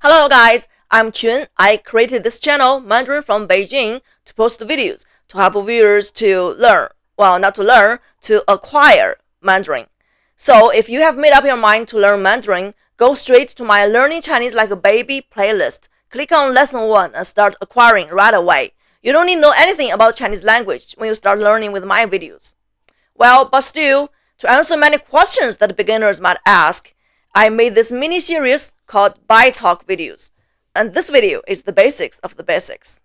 Hello guys, I'm Chun. I created this channel, Mandarin from Beijing, to post videos to help viewers to learn. Well, not to learn, to acquire Mandarin. So if you have made up your mind to learn Mandarin, go straight to my Learning Chinese Like a Baby playlist. Click on Lesson 1 and start acquiring right away. You don't need to know anything about Chinese language when you start learning with my videos. Well, but still, to answer many questions that beginners might ask, I made this mini-series called Bai Talk videos. And this video is the basics of the basics.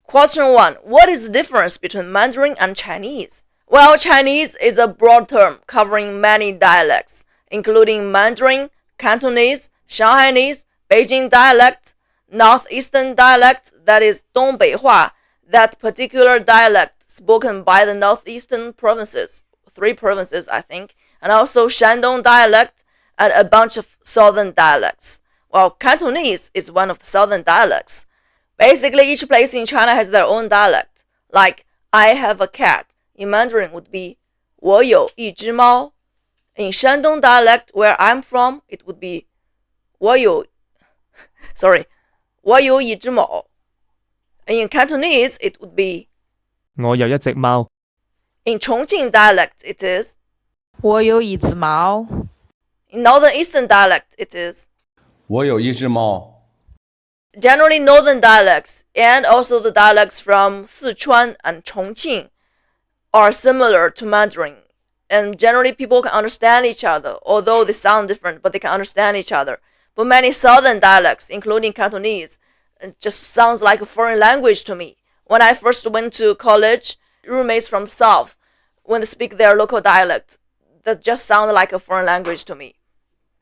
Question 1. What is the difference between Mandarin and Chinese? Well, Chinese is a broad term covering many dialects, including Mandarin, Cantonese, Shanghainese, Beijing dialect, Northeastern dialect, that is Dongbei-hua, that particular dialect spoken by the northeastern provinces, 3 provinces I think, and also Shandong dialect and a bunch of southern dialects. Well, Cantonese is one of the southern dialects. Basically, each place in China has their own dialect. Like, I have a cat, in Mandarin would be 我有一只猫. In Shandong dialect, where I'm from, it would be 我有一只猫. In Cantonese, it would be 我有一隻貓. In Chongqing dialect, it is 我有一只猫. In Northern Eastern dialect, it is 我有一只猫. Generally, northern dialects and also the dialects from Sichuan and Chongqing are similar to Mandarin. And generally, people can understand each other, although they sound different, but they can understand each other. But many southern dialects, including Cantonese, it just sounds like a foreign language to me. When I first went to college, roommates from the south, when they speak their local dialect, that just sounded like a foreign language to me.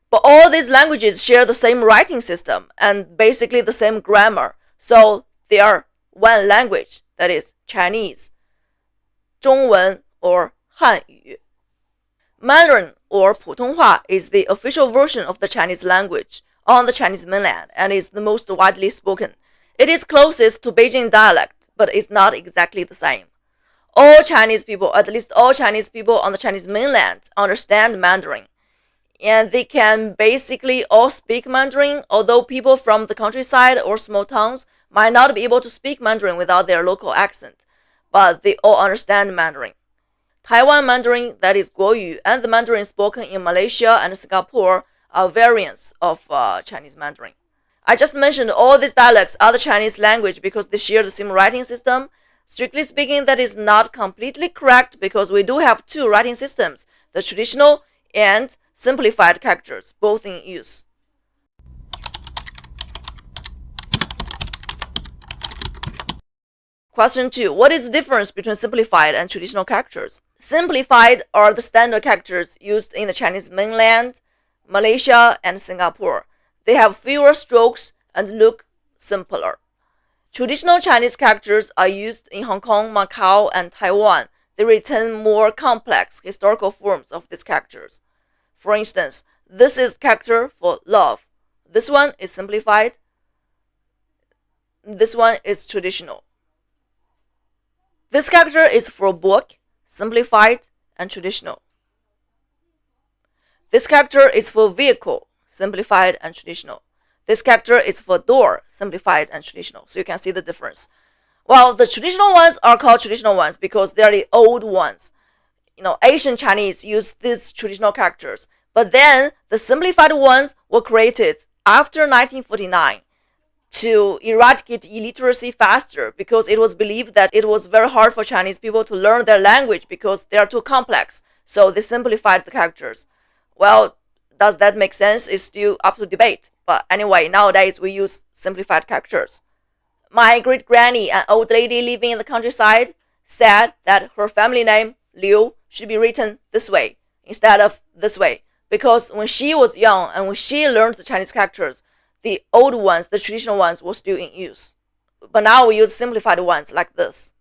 But all these languages share the same writing system and basically the same grammar. So they are one language, that is Chinese, 中文 or 汉语. Mandarin or Putonghua is the official version of the Chinese language on the Chinese mainland and is the most widely spoken. It is closest to Beijing dialect, but it's not exactly the same. All Chinese people, at least all Chinese people on the Chinese mainland, understand Mandarin. And they can basically all speak Mandarin, although people from the countryside or small towns might not be able to speak Mandarin without their local accent, but they all understand Mandarin. Taiwan Mandarin, that is Guoyu, and the Mandarin spoken in Malaysia and Singapore are variants of Chinese Mandarin. I just mentioned all these dialects are the Chinese language because they share the same writing system. Strictly speaking, that is not completely correct because we do have 2 writing systems, the traditional and simplified characters, both in use. Question 2. What is the difference between simplified and traditional characters? Simplified are the standard characters used in the Chinese mainland, Malaysia, and Singapore. They have fewer strokes and look simpler. Traditional Chinese characters are used in Hong Kong, Macau, and Taiwan. They retain more complex historical forms of these characters. For instance, this is the character for love. This one is simplified. This one is traditional. This character is for book, simplified and traditional. This character is for vehicle, simplified and traditional. This character is for door, simplified and traditional. So you can see the difference. Well, the traditional ones are called traditional ones because they are the old ones. Asian Chinese use these traditional characters. But then the simplified ones were created after 1949 to eradicate illiteracy faster because it was believed that it was very hard for Chinese people to learn their language because they are too complex. So they simplified the characters. Well, does that make sense? It's still up to debate. But anyway, nowadays we use simplified characters. My great-granny, an old lady living in the countryside, said that her family name, Liu, should be written this way instead of this way. Because when she was young and when she learned the Chinese characters, the old ones, the traditional ones, were still in use. But now we use simplified ones like this.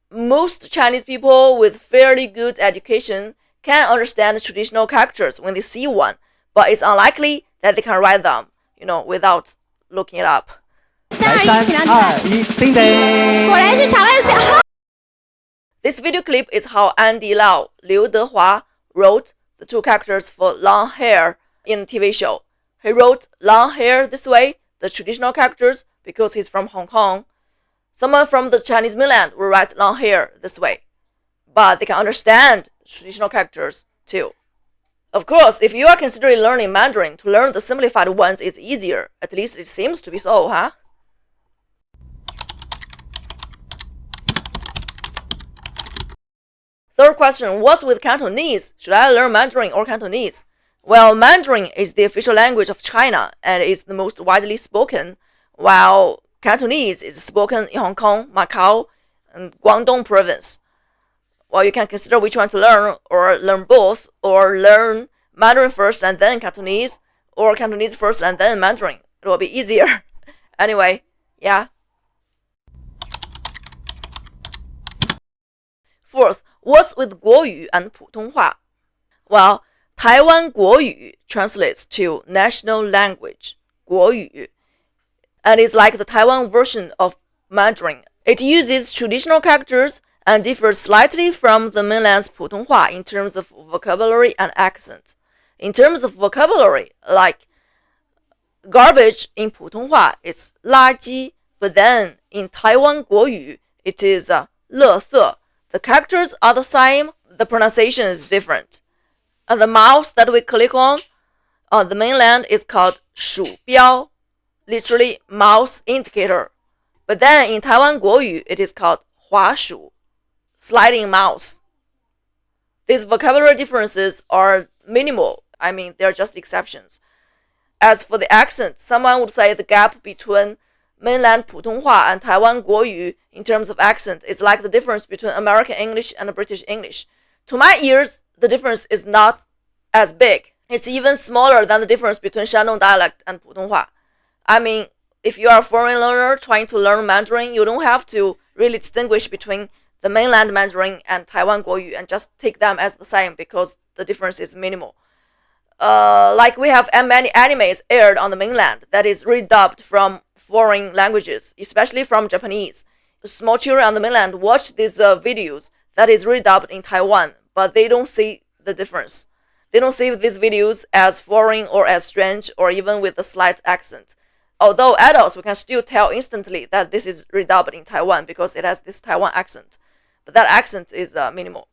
Most Chinese people with fairly good education can understand the traditional characters when they see one, but it's unlikely that they can write them, without looking it up. 3、2、1，叮叮！果然是场外表。This video clip is how Andy Lau, Liu Dehua, wrote the two characters for long hair in a TV show. He wrote long hair this way, the traditional characters, because he's from Hong Kong. Someone from the Chinese mainland will write long hair this way, but they can understand the traditional characters too. Of course, if you are considering learning Mandarin, to learn the simplified ones is easier. At least it seems to be so, huh? Third question, what's with Cantonese? Should I learn Mandarin or Cantonese? Well, Mandarin is the official language of China and is the most widely spoken, while Cantonese is spoken in Hong Kong, Macau, and Guangdong province. Well, you can consider which one to learn, or learn both, or learn Mandarin first and then Cantonese, or Cantonese first and then Mandarin. It will be easier. Anyway, yeah. Fourth, what's with Guoyu and Putonghua? Well, Taiwan Guoyu translates to national language, Guoyu, and is like the Taiwan version of Mandarin. It uses traditional characters and differs slightly from the mainland's Putonghua in terms of vocabulary and accent. In terms of vocabulary, like garbage in Putonghua is 垃圾, but then in Taiwan Guoyu it is 垃圾. The characters are the same, the pronunciation is different. And the mouse that we click on the mainland is called 鼠标, literally mouse indicator. But then in Taiwan Guoyu it is called 滑鼠, sliding mouse. These vocabulary differences are minimal. I mean, they're just exceptions. As for the accent, someone would say the gap between mainland Putonghua and Taiwan Guoyu in terms of accent is like the difference between American English and British English. To my ears, the difference is not as big. It's even smaller than the difference between Shandong dialect and Putonghua. I mean, if you are a foreign learner trying to learn Mandarin, you don't have to really distinguish between the mainland Mandarin and Taiwan Guoyu and just take them as the same because the difference is minimal. Like we have many animes aired on the mainland that is redubbed from foreign languages, especially from Japanese. Small children on the mainland watch these videos that is redubbed in Taiwan, but they don't see the difference. They don't see these videos as foreign or as strange or even with a slight accent. Although adults, we can still tell instantly that this is redubbed in Taiwan because it has this Taiwan accent. But that accent is minimal.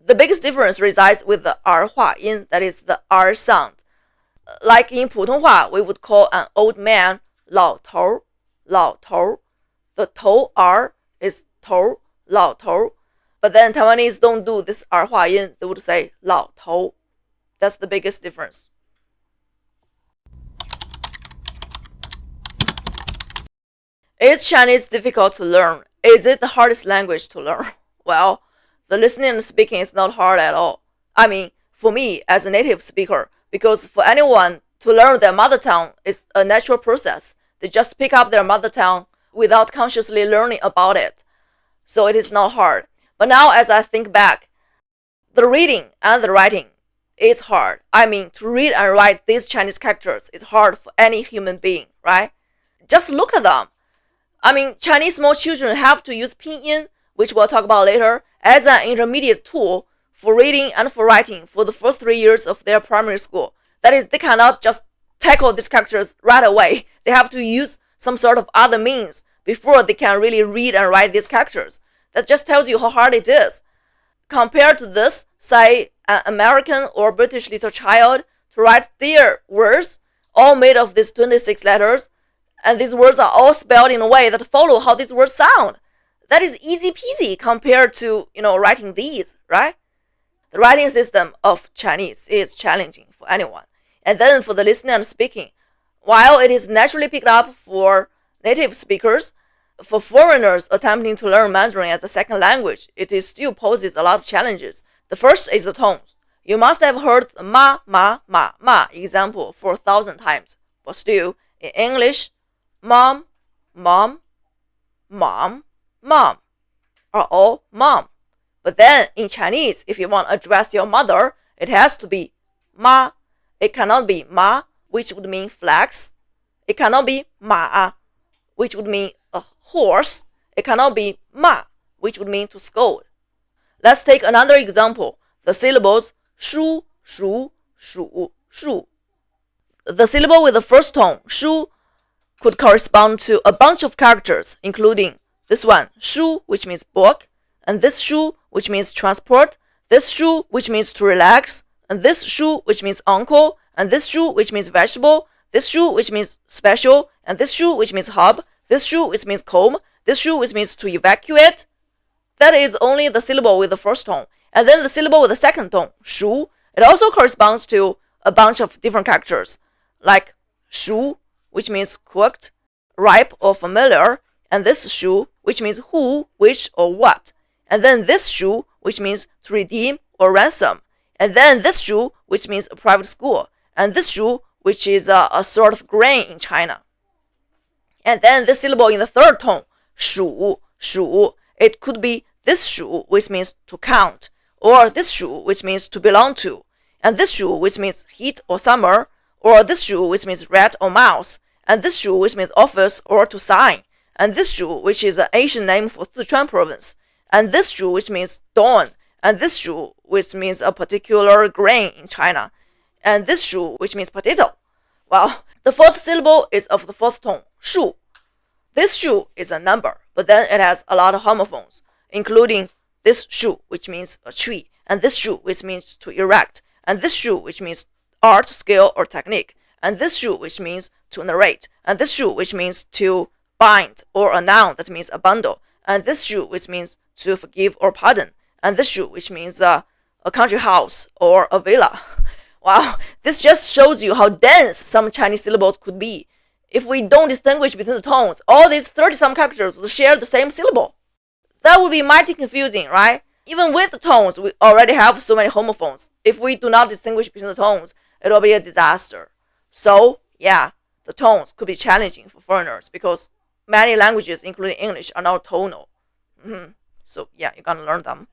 The biggest difference resides with the R 化音, that is the R sound. Like in Putonghua, we would call an old man 老头, 老头. The 头 R is 头, 老头. But then Taiwanese don't do this R 化音, they would say 老头. That's the biggest difference. Is Chinese difficult to learn? Is it the hardest language to learn? Well, the listening and speaking is not hard at all. I mean, for me as a native speaker, because for anyone to learn their mother tongue is a natural process. They just pick up their mother tongue without consciously learning about it. So it is not hard. But now as I think back, the reading and the writing is hard. I mean, to read and write these Chinese characters is hard for any human being, right? Just look at them. I mean, Chinese small children have to use Pinyin, which we'll talk about later, as an intermediate tool for reading and for writing for the first 3 years of their primary school. That is, they cannot just tackle these characters right away. They have to use some sort of other means before they can really read and write these characters. That just tells you how hard it is. Compared to this, say, an American or British little child to write their words, all made of these 26 letters, and these words are all spelled in a way that follow how these words sound. That is easy peasy compared to, writing these, right? The writing system of Chinese is challenging for anyone. And then for the listening and speaking, while it is naturally picked up for native speakers, for foreigners attempting to learn Mandarin as a second language, it still poses a lot of challenges. The first is the tones. You must have heard the ma, ma, ma, ma example 4,000 times. But still, in English, mom, mom, mom, mom are all mom. But then in Chinese, if you want to address your mother, it has to be ma. It cannot be ma, which would mean flex. It cannot be ma, which would mean a horse. It cannot be ma, which would mean to scold. Let's take another example. The syllables 书, shu, shu, shu. The syllable with the first tone, shu, could correspond to a bunch of characters, including this one, shu, which means book, and this shu, which means transport, this shu, which means to relax, and this shu, which means uncle, and this shu, which means vegetable, this shu, which means special, and this shu, which means hub, this shu, which means comb, this shu, which means to evacuate. That is only the syllable with the first tone. And then the syllable with the second tone, shu, it also corresponds to a bunch of different characters, like shu, which means cooked, ripe or familiar, and this shu, which means who, which, or what. And then this shu, which means to redeem or ransom. And then this shu, which means a private school. And this shu, which is a sort of grain in China. And then this syllable in the third tone, shu, shu, it could be this shu, which means to count, or this shu, which means to belong to, and this shu, which means heat or summer, or this shu, which means rat or mouse, and this shu, which means office or to sign, and this shu, which is an Asian name for Sichuan province, and this shu, which means dawn, and this shu, which means a particular grain in China, and this shu, which means potato. Well, the fourth syllable is of the fourth tone, shu. This shu is a number, but then it has a lot of homophones, including this shu, which means a tree, and this shu, which means to erect, and this shu, which means art, skill, or technique, and this shu, which means to narrate, and this shu, which means to bind, or a noun that means a bundle, and this shu, which means to forgive or pardon, and this shu, which means a country house or a villa. Wow, this just shows you how dense some Chinese syllables could be. If we don't distinguish between the tones, all these 30-some characters will share the same syllable. That would be mighty confusing, right? Even with the tones, we already have so many homophones. If we do not distinguish between the tones, it will be a disaster. So, yeah, the tones could be challenging for foreigners because many languages, including English, are not tonal. So, yeah, you're gonna learn them.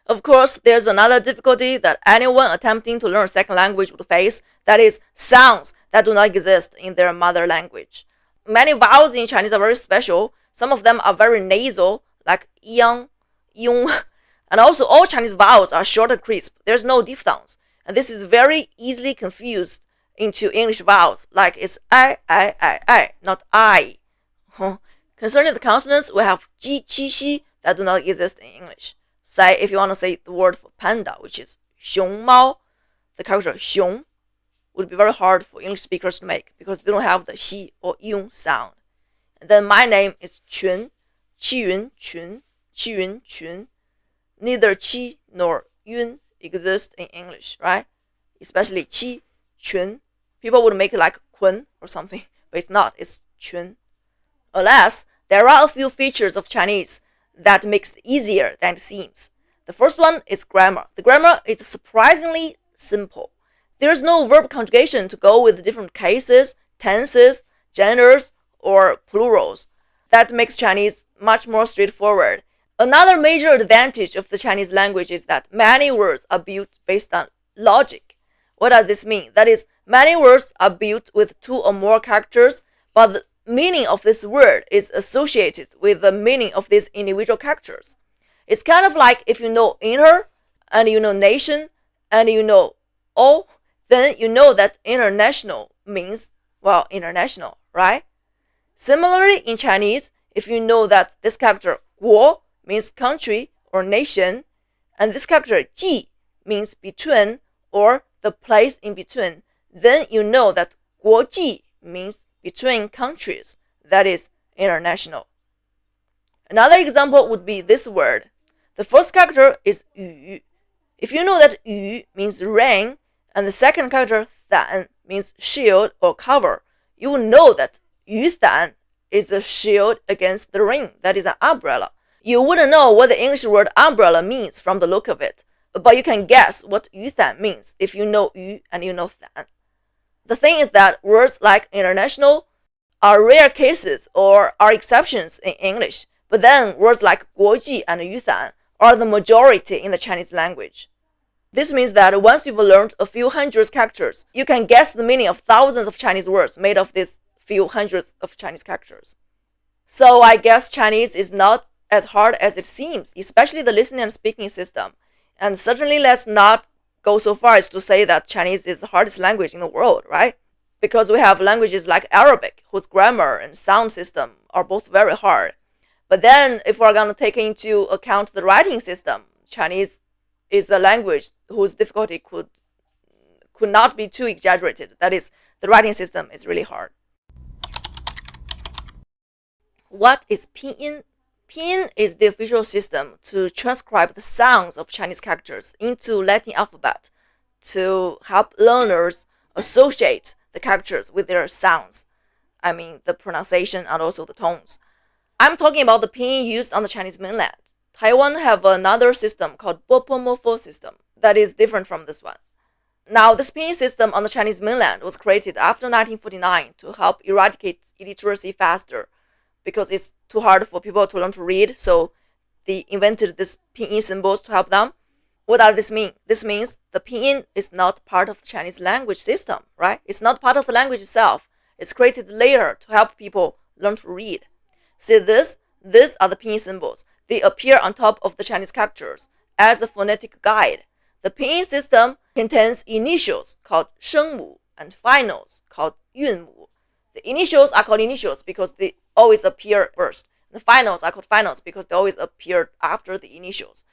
Of course, there's another difficulty that anyone attempting to learn a second language would face, that is sounds that do not exist in their mother language. Many vowels in Chinese are very special. Some of them are very nasal, like yang, yung, and also all Chinese vowels are short and crisp. There's no diphthongs, and this is very easily confused into English vowels, like it's I, not I. Concerning the consonants, we have ji, qi, xi that do not exist in English. Say if you want to say the word for panda, which is 熊猫, the character 熊 would be very hard for English speakers to make because they don't have the xi or yung sound. And then my name is Chun, Qiyun Chun, Qiyun Chun. Neither qi nor yun exist in English, right? Especially qi, chun. People would make it like kun or something, but it's not, it's chun. Alas, there are a few features of Chinese that makes it easier than it seems. The first one is grammar. The grammar is surprisingly simple. There's no verb conjugation to go with different cases, tenses, genders, or plurals. That makes Chinese much more straightforward. Another major advantage of the Chinese language is that many words are built based on logic. What does this mean? That is, many words are built with two or more characters, but the meaning of this word is associated with the meaning of these individual characters. It's kind of like if you know inter, and you know nation, and you know all, then you know that international means, well, international, right? Similarly, in Chinese, if you know that this character 国 means country or nation, and this character ji means between or the place in between, then you know that 国际 means between countries, that is international. Another example would be this word. The first character is 雨. If you know that 雨 means rain, and the second character 伞 means shield or cover, you will know that 雨伞 is a shield against the rain, that is an umbrella. You wouldn't know what the English word umbrella means from the look of it, but you can guess what 雨伞 means if you know 雨 and you know 伞. The thing is that words like international are rare cases or are exceptions in English, but then words like 国际 and 雨伞 are the majority in the Chinese language. This means that once you've learned a few hundred characters, you can guess the meaning of thousands of Chinese words made of these few hundreds of Chinese characters. So I guess Chinese is not as hard as it seems, especially the listening and speaking system. And certainly let's not go so far as to say that Chinese is the hardest language in the world, right? Because we have languages like Arabic, whose grammar and sound system are both very hard. But then, if we're going to take into account the writing system, Chinese is a language whose difficulty could not be too exaggerated. That is, the writing system is really hard. What is Pinyin? Pinyin is the official system to transcribe the sounds of Chinese characters into Latin alphabet to help learners associate the characters with their sounds. I mean, the pronunciation and also the tones. I'm talking about the Pinyin used on the Chinese mainland. Taiwan have another system called Bopomorpho system that is different from this one. Now, this Pinyin system on the Chinese mainland was created after 1949 to help eradicate illiteracy faster, because it's too hard for people to learn to read, so they invented these Pinyin symbols to help them. What does this mean? This means the Pinyin is not part of the Chinese language system, right? It's not part of the language itself. It's created later to help people learn to read. See this? These are the Pinyin symbols. They appear on top of the Chinese characters as a phonetic guide. The Pinyin system contains initials called 声母 and finals called 韵母. The initials are called initials because they always appear first. The finals are called finals because they always appear after the initials.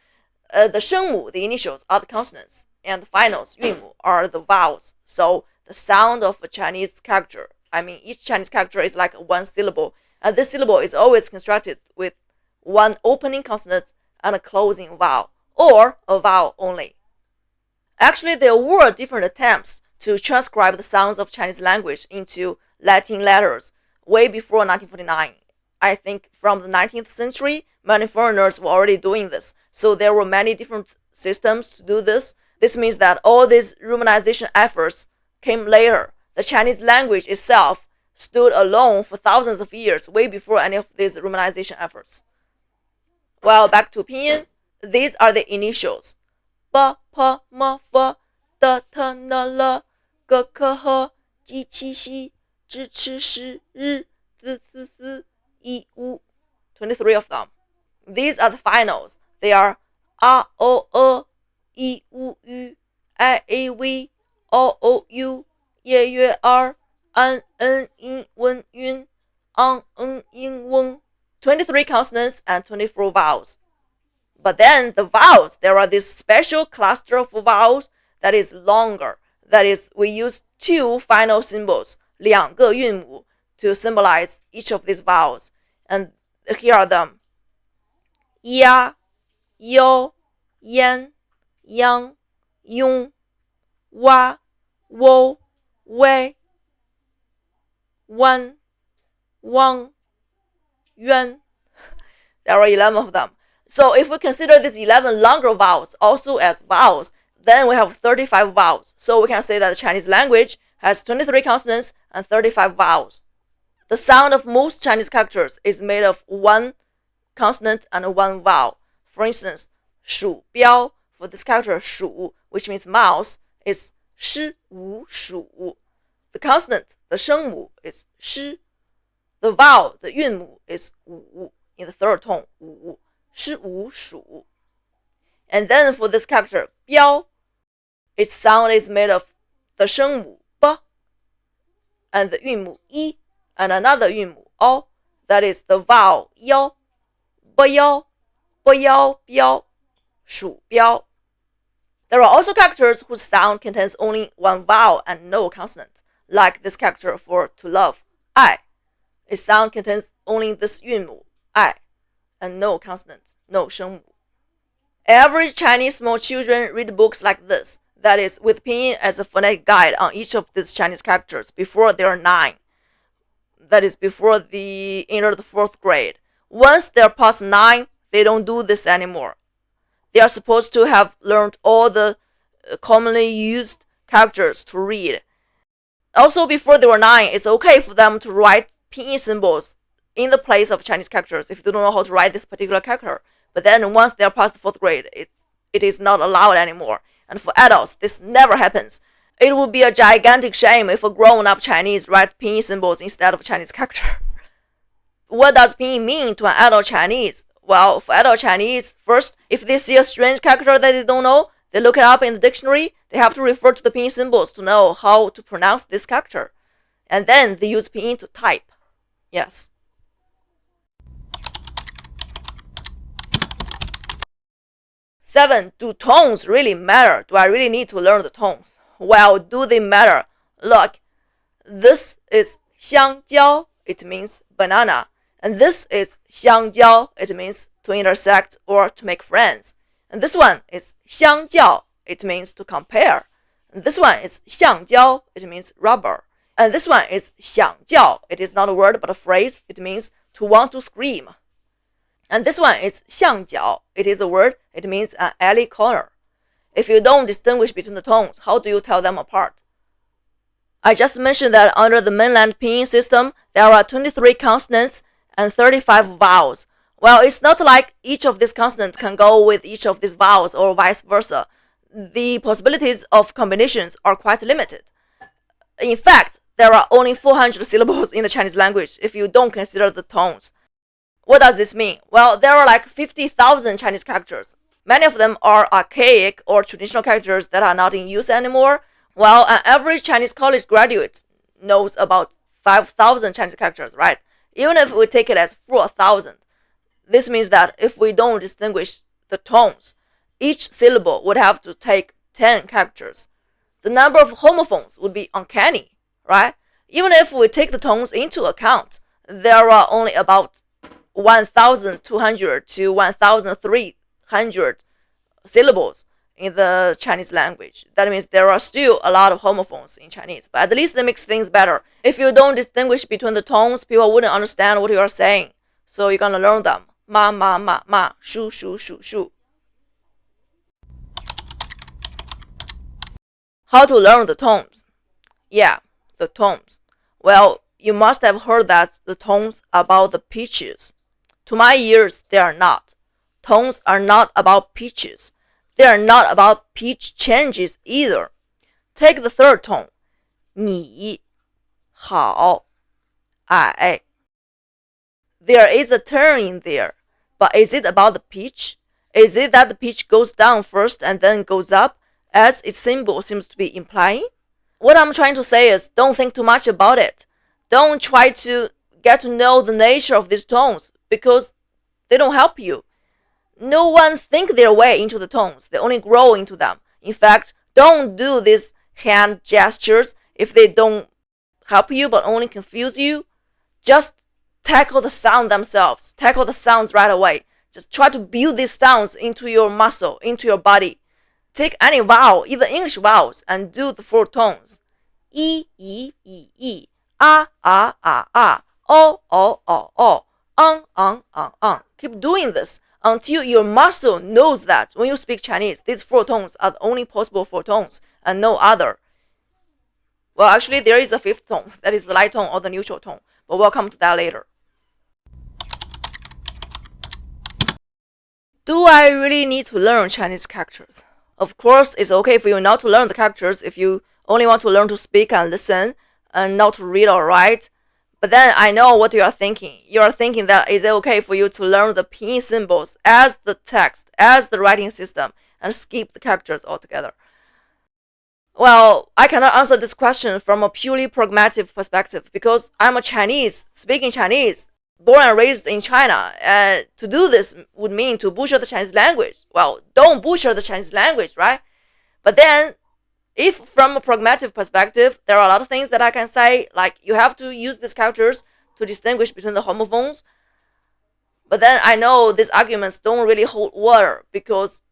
The 声母, the initials, are the consonants, and the finals, 韵母, are the vowels. So the sound of a Chinese character, I mean, each Chinese character is like one syllable, and this syllable is always constructed with one opening consonant and a closing vowel, or a vowel only. Actually, there were different attempts to transcribe the sounds of Chinese language into Latin letters way before 1949. I think from the 19th century, many foreigners were already doing this. So there were many different systems to do this. This means that all these romanization efforts came later. The Chinese language itself stood alone for thousands of years, way before any of these romanization efforts. Well, back to Pinyin, these are the initials. B, P, M, F, D, T, N, L, G, K, H, J, Q, X, Zhi, Ch, Shi, R, Z, C, S, I, U. 23 of them. These are the finals. They are A, O, E, I, U, U, I, A, V, O, O, U, Ye, Yue, R, An, N, In, Wen, Yun, Ang, N, Yin, Wen. 23 consonants and 24 vowels. But then the vowels, there are this special cluster of vowels that is longer. That is, we use two final symbols, 两个韵母, to symbolize each of these vowels. And here are them. Ya, yo, yan, yang, yong, wa, wo, wei, wan, wang, yuan. There are 11 of them. So if we consider these 11 longer vowels also as vowels, then we have 35 vowels. So we can say that the Chinese language has 23 consonants and 35 vowels. The sound of most Chinese characters is made of one consonant and one vowel. For instance, 鼠标, for this character 鼠, which means mouse, is 诗无鼠. The consonant, the 声母, is 诗. The vowel, the 韵母, is 五, in the third tone, 五. 诗无鼠. And then for this character, 标, its sound is made of the 声母 b and the 韵母 i and another 韵母 o. That is the vowel 腰, 不腰, 不腰, 标, 鼠标. There are also characters whose sound contains only one vowel and no consonant, like this character for to love, 爱. Its sound contains only this 韵母 爱 and no consonants, no 声母. Average Chinese small children read books like this, that is, with Pinyin as a phonetic guide on each of these Chinese characters before they are 9. That is, before they enter the 4th grade. Once they're past 9, they don't do this anymore. They are supposed to have learned all the commonly used characters to read. Also, before they were 9, it's okay for them to write Pinyin symbols in the place of Chinese characters if they don't know how to write this particular character. But then once they are past the 4th grade, it is not allowed anymore. And for adults, this never happens. It would be a gigantic shame if a grown-up Chinese write Pinyin symbols instead of Chinese character. What does Pinyin mean to an adult Chinese? Well, for adult Chinese, first, if they see a strange character that they don't know, They look it up in the dictionary. They have to refer to the pinyin symbols to know how to pronounce this character. And then they use pinyin to type. Yes. Seven, do tones really matter? Do I really need to learn the tones? Well, do they matter? Look, this is 香蕉, it means banana. And this is 香蕉, it means to intersect or to make friends. And this one is 相较, it means to compare. And this one is 橡胶, it means rubber. And this one is 想叫, it is not a word but a phrase, it means to want to scream. And this one is 巷角, it is a word, it means an alley corner. If you don't distinguish between the tones, how do you tell them apart? I just mentioned that under the mainland pinyin system, there are 23 consonants and 35 vowels. Well, it's not like each of these consonants can go with each of these vowels or vice versa. The possibilities of combinations are quite limited. In fact, there are only 400 syllables in the Chinese language if you don't consider the tones. What does this mean? Well, there are like 50,000 Chinese characters. Many of them are archaic or traditional characters that are not in use anymore. Well, an average Chinese college graduate knows about 5,000 Chinese characters, right? Even if we take it as 4,000. This means that if we don't distinguish the tones, each syllable would have to take 10 characters. The number of homophones would be uncanny, right? Even if we take the tones into account, there are only about 1,200 to 1,300 syllables in the Chinese language. That means there are still a lot of homophones in Chinese, but at least it makes things better. If you don't distinguish between the tones, people wouldn't understand what you are saying. So you're gonna learn them. Ma, ma, ma, ma, shu, shu, shu, shu. How to learn the tones? Yeah, the tones. Well, you must have heard that the tones are about the pitches. To my ears, they are not. Tones are not about pitches. They are not about pitch changes either. Take the third tone. 你好矮. There is a turn in there, but is it about the pitch? Is it that the pitch goes down first and then goes up, as its symbol seems to be implying? What I'm trying to say is, don't think too much about it. Don't try to get to know the nature of these tones, because they don't help you. No one think their way into the tones. They only grow into them. In fact, don't do these hand gestures if they don't help you but only confuse you. Just tackle the sound themselves. Tackle the sounds right away. Just try to build these sounds into your muscle, into your body. Take any vowel, even English vowels, and do the 4 tones. E, e, e, e. Ah, ah, ah, ah. O, o, o, o. Keep doing this until your muscle knows that when you speak Chinese, these 4 tones are the only possible 4 tones and no other. Well, actually, there is a 5th tone, that is the light tone or the neutral tone, but we'll come to that later. Do I really need to learn Chinese characters? Of course, it's okay for you not to learn the characters if you only want to learn to speak and listen and not to read or write. But then I know what you are thinking. You are thinking that is it okay for you to learn the pinyin symbols as the text, as the writing system, and skip the characters altogether? Well, I cannot answer this question from a purely pragmatic perspective because I'm a Chinese, speaking Chinese, born and raised in China. And to do this would mean to butcher the Chinese language. Well, don't butcher the Chinese language, right? But then, if from a pragmatic perspective, there are a lot of things that I can say, like you have to use these characters to distinguish between the homophones. But then I know these arguments don't really hold water because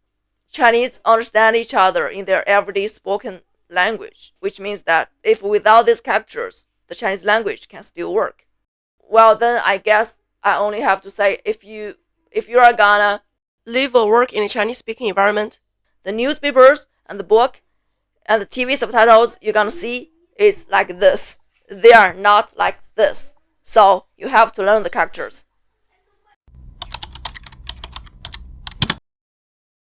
Chinese understand each other in their everyday spoken language, which means that if without these characters, the Chinese language can still work. Well, then I guess I only have to say if you are gonna live or work in a Chinese-speaking environment, the newspapers and the book and the TV subtitles you're gonna see is like this. They are not like this. So you have to learn the characters.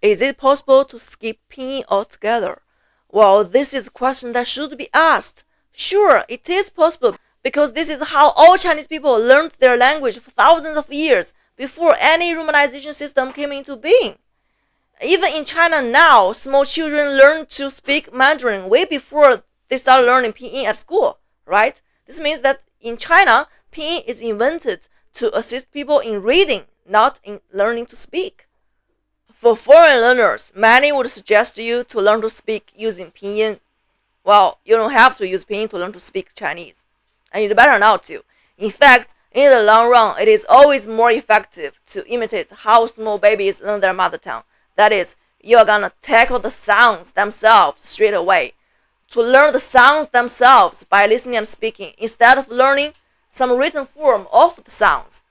Is it possible to skip pinyin altogether? Well, this is a question that should be asked. Sure, it is possible because this is how all Chinese people learned their language for thousands of years before any romanization system came into being. Even in China now, small children learn to speak Mandarin way before they start learning Pinyin at school, right? This means that in China, Pinyin is invented to assist people in reading, not in learning to speak. For foreign learners, many would suggest you to learn to speak using Pinyin. Well, you don't have to use Pinyin to learn to speak Chinese, and you better not to. In fact, in the long run, it is always more effective to imitate how small babies learn their mother tongue. That is, you're gonna tackle the sounds themselves straight away. To learn the sounds themselves by listening and speaking, instead of learning some written form of the sounds.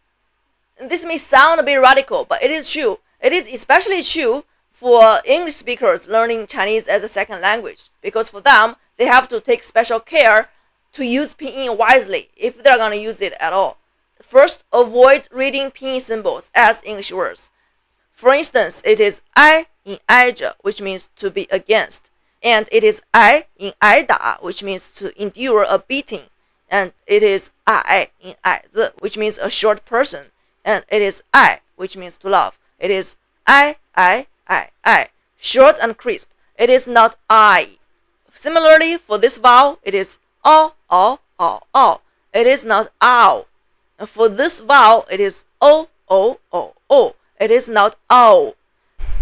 This may sound a bit radical, but it is true. It is especially true for English speakers learning Chinese as a second language, because for them, they have to take special care to use Pinyin wisely if they're gonna use it at all. First, avoid reading Pinyin symbols as English words. For instance, it is "ai" in "ai着", which means to be against, and it is "ai" in "ai da", which means to endure a beating, and it is "ai" in "ai the", which means a short person, and it is "ai", which means to love. It is "ai", short and crisp. It is not "I". Similarly, for this vowel, it is "o", It is not "ow". And for this vowel, it is "o". It is not "o".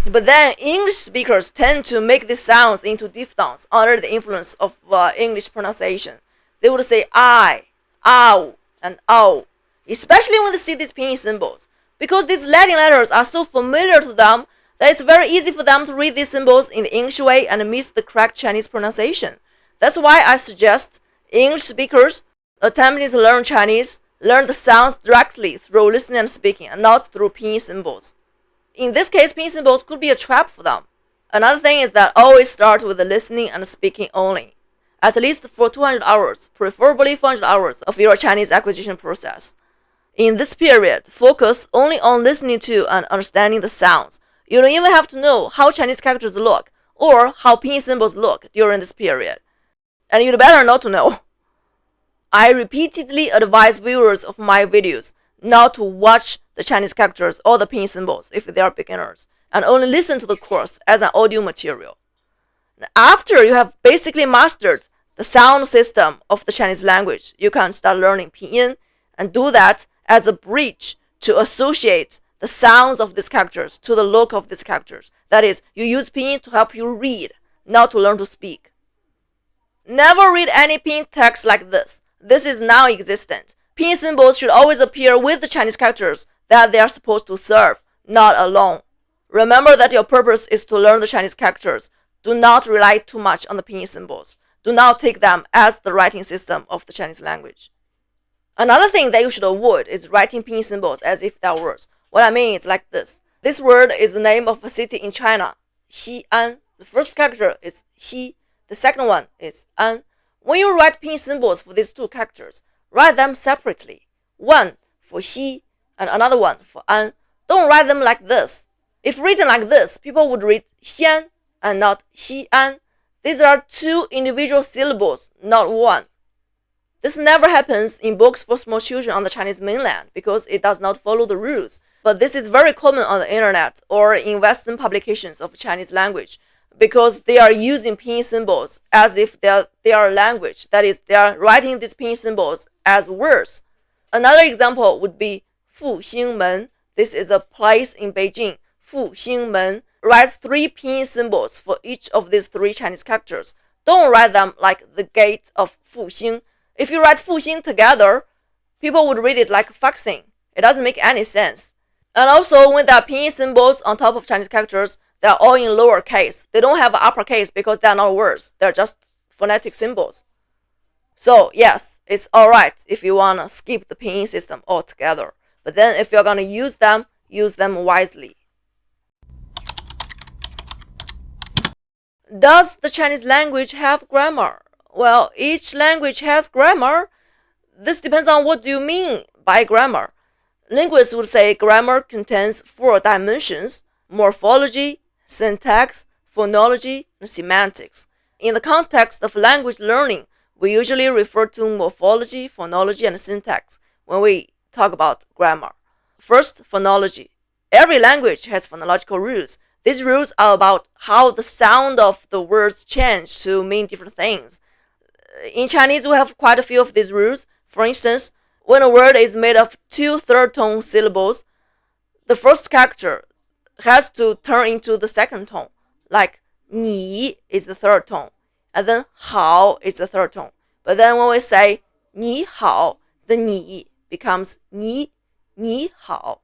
But then English speakers tend to make these sounds into diphthongs under the influence of English pronunciation. They would say "I", "ow", and "o", especially when they see these Pinyin symbols. Because these Latin letters are so familiar to them that it's very easy for them to read these symbols in the English way and miss the correct Chinese pronunciation. That's why I suggest English speakers attempting to learn Chinese learn the sounds directly through listening and speaking, and not through Pinyin symbols. In this case, Pinyin symbols could be a trap for them. Another thing is that always start with the listening and speaking only, at least for 200 hours, preferably 400 hours of your Chinese acquisition process. In this period, focus only on listening to and understanding the sounds. You don't even have to know how Chinese characters look or how Pinyin symbols look during this period. And you'd better not to know. I repeatedly advise viewers of my videos not to watch the Chinese characters or the Pinyin symbols if they are beginners, and only listen to the course as an audio material. After you have basically mastered the sound system of the Chinese language, you can start learning Pinyin and do that as a bridge to associate the sounds of these characters to the look of these characters. That is, you use Pinyin to help you read, not to learn to speak. Never read any Pinyin text like this. This is non-existent. Pinyin symbols should always appear with the Chinese characters that they are supposed to serve, not alone. Remember that your purpose is to learn the Chinese characters. Do not rely too much on the Pinyin symbols. Do not take them as the writing system of the Chinese language. Another thing that you should avoid is writing Pinyin symbols as if they are words. What I mean is like this. This word is the name of a city in China, Xi'an. The first character is Xi. The second one is An. When you write Pinyin symbols for these two characters, write them separately. One for Xi and another one for An. Don't write them like this. If written like this, people would read Xian and not Xi'an. These are two individual syllables, not one. This never happens in books for small children on the Chinese mainland because it does not follow the rules. But this is very common on the internet or in Western publications of Chinese language, because they are using Pinyin symbols as if they are a language. That is, they are writing these Pinyin symbols as words. Another example would be Fuxingmen. This is a place in Beijing. Fuxingmen. Write 3 Pinyin symbols for each of these 3 Chinese characters. Don't write them like the gate of Fuxing. If you write Fuxing together, people would read it like Faxing. It doesn't make any sense. And also, when there are Pinyin symbols on top of Chinese characters, they are all in lower case. They don't have uppercase because they are not words. They're just phonetic symbols. So yes, it's alright if you want to skip the Pinyin system altogether. But then if you're going to use them wisely. Does the Chinese language have grammar? Well, each language has grammar. This depends on what do you mean by grammar. Linguists would say grammar contains 4 dimensions: morphology, syntax, phonology, and semantics. In the context of language learning, we usually refer to morphology, phonology, and syntax when we talk about grammar. First, phonology. Every language has phonological rules. These rules are about how the sound of the words change to mean different things. In Chinese, we have quite a few of these rules. For instance, when a word is made of two third-tone syllables, the first character has to turn into the second tone. Like 你 is the third tone, and then 好 is the third tone. But then when we say 你好, the 你 becomes 你好.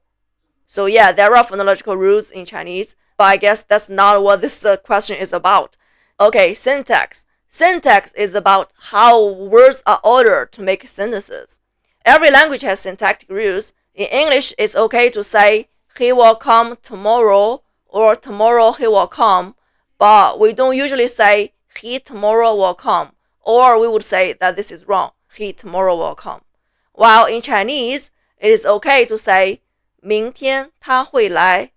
So yeah, there are phonological rules in Chinese, but I guess that's not what this question is about. Okay, syntax. Syntax is about how words are ordered to make sentences. Every language has syntactic rules. In English, it's okay to say he will come tomorrow or tomorrow he will come, but we don't usually say he tomorrow will come, or we would say that this is wrong. He tomorrow will come. While in Chinese, it is okay to say 明天他会来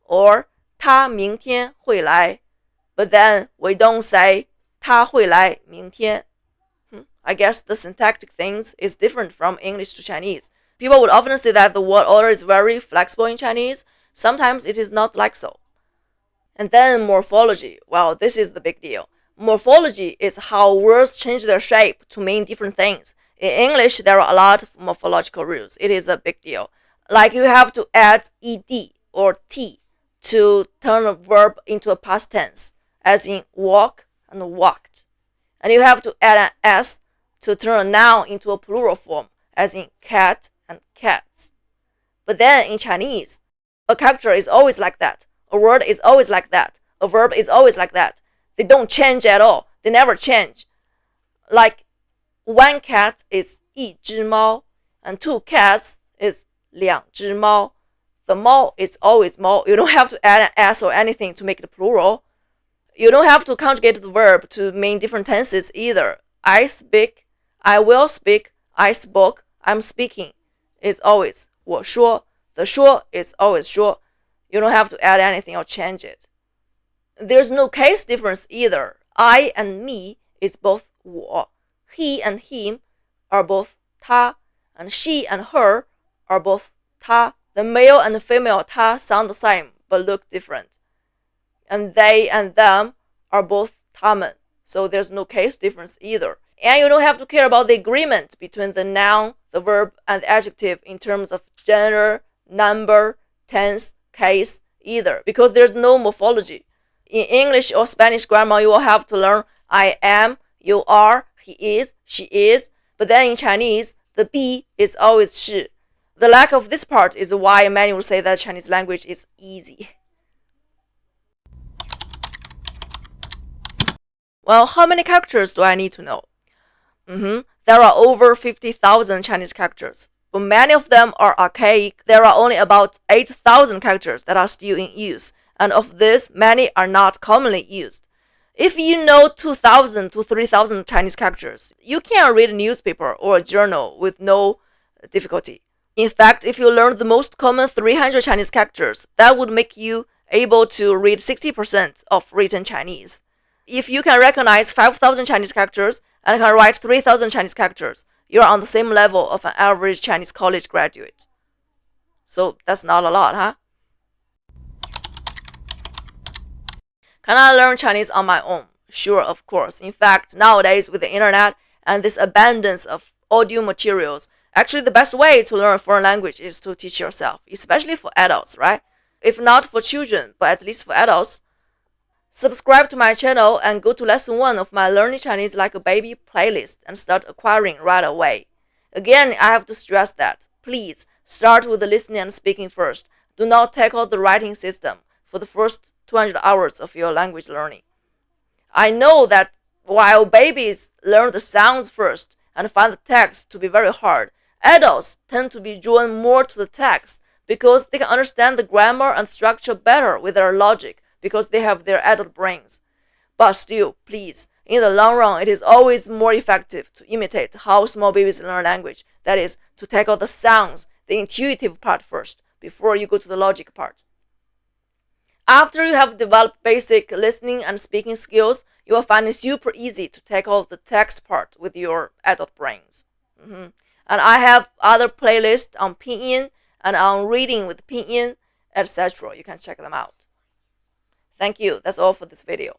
or 他明天会来, but then we don't say 他会来明天. I guess the syntactic things is different from English to Chinese. People would often say that the word order is very flexible in Chinese. Sometimes it is not like so. And then morphology. Well, this is the big deal. Morphology is how words change their shape to mean different things. In English, there are a lot of morphological rules. It is a big deal. Like you have to add ed or t to turn a verb into a past tense, as in walk and walked. And you have to add an s to turn a noun into a plural form, as in cat and cats. But then in Chinese, a character is always like that. A word is always like that. A verb is always like that. They don't change at all. They never change. Like one cat is 一只猫, and two cats is 两只猫. The 猫 is always 猫. You don't have to add an s or anything to make it plural. You don't have to conjugate the verb to mean different tenses either. I speak, I will speak, I spoke, I'm speaking is always 我说. The 说 is always 说. You don't have to add anything or change it. There's no case difference either. I and me is both 我. He and him are both 他. And she and her are both 她. The male and female 她 sound the same but look different. And they and them are both 他们. So there's no case difference either. And you don't have to care about the agreement between the noun, the verb, and the adjective in terms of gender, number, tense, case either, because there's no morphology. In English or Spanish grammar, you will have to learn I am, you are, he is, she is, but then in Chinese, the be is always 是. The lack of this part is why many will say that Chinese language is easy. Well, how many characters do I need to know? There are over 50,000 Chinese characters, but many of them are archaic. There are only about 8,000 characters that are still in use, and of this, many are not commonly used. If you know 2,000 to 3,000 Chinese characters, you can read a newspaper or a journal with no difficulty. In fact, if you learn the most common 300 Chinese characters, that would make you able to read 60% of written Chinese. If you can recognize 5,000 Chinese characters and can write 3,000 Chinese characters, you are on the same level of an average Chinese college graduate. So that's not a lot, huh? Can I learn Chinese on my own? Sure, of course. In fact, nowadays with the internet and this abundance of audio materials, actually the best way to learn a foreign language is to teach yourself, especially for adults, right? If not for children, but at least for adults. Subscribe to my channel and go to lesson 1 of my Learning Chinese Like a Baby playlist and start acquiring right away. Again, I have to stress that, please, start with the listening and speaking first. Do not tackle the writing system for the first 200 hours of your language learning. I know that while babies learn the sounds first and find the text to be very hard, adults tend to be drawn more to the text because they can understand the grammar and structure better with their logic because they have their adult brains. But still, please, in the long run, it is always more effective to imitate how small babies learn language. That is, to tackle the sounds, the intuitive part first, before you go to the logic part. After you have developed basic listening and speaking skills, you will find it super easy to tackle the text part with your adult brains. And I have other playlists on Pinyin and on reading with Pinyin, etc. You can check them out. Thank you. That's all for this video.